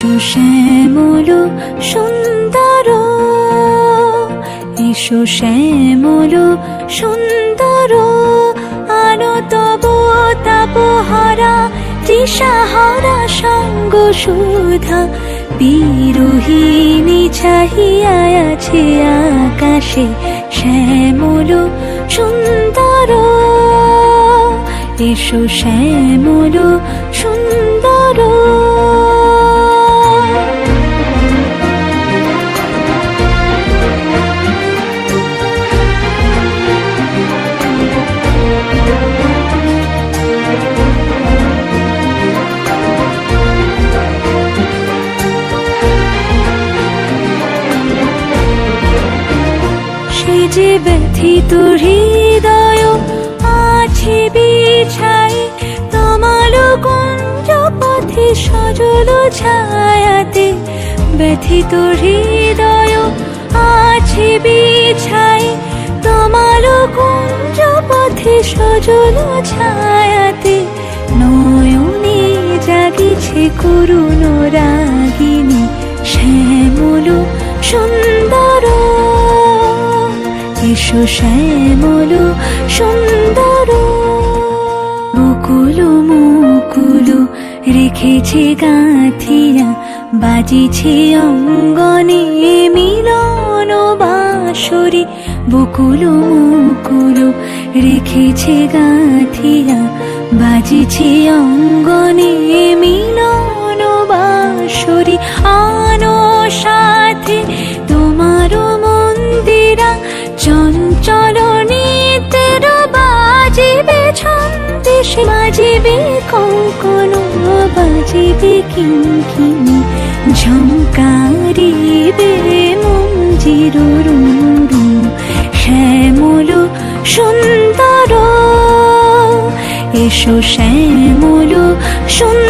শ্যামল সুন্দর, এসো শ্যামল সুন্দর, আনো তব তাপহারা তৃষাহারা সঙ্গ সুধা। বিরোহিণী চাহিয়া আছে আকাশে শ্যামল সুন্দর, এসো শ্যামল সুন্দর। সে যে ব্যথিত হৃদয় আছে বিছাই, তমাল কুঞ্জ পথে সজল ছায়াতে। ব্যথিত হৃদয় আছে বিছাই, তমাল কুঞ্জ পথে সজল ছায়াতে। নয়নে জাগিছে করুণ রাগিনী শ্যামল সুন্দর, এসো শ্যামল সুন্দর। বকুল মুকুল রেখেছে গাঁথিয়া, বাজিছে অঙ্গনে মিলন বাঁশরি। বকুল মুকুল রেখেছে গাঁথিয়া, বাজিছে অঙ্গনে মিলন বাঁশরি। আনো সাথে তোমার মন্দিরা, চঞ্চল নিতের বাজিবে ছন্দেশে। বাজিবে কঙ্কণ, বাজিবে কিঙ্কিণী, ঝঙ্কারিবে মঞ্জির রুরু। শ্যামল সুন্দর, এসো শ্যামল সুন্দর।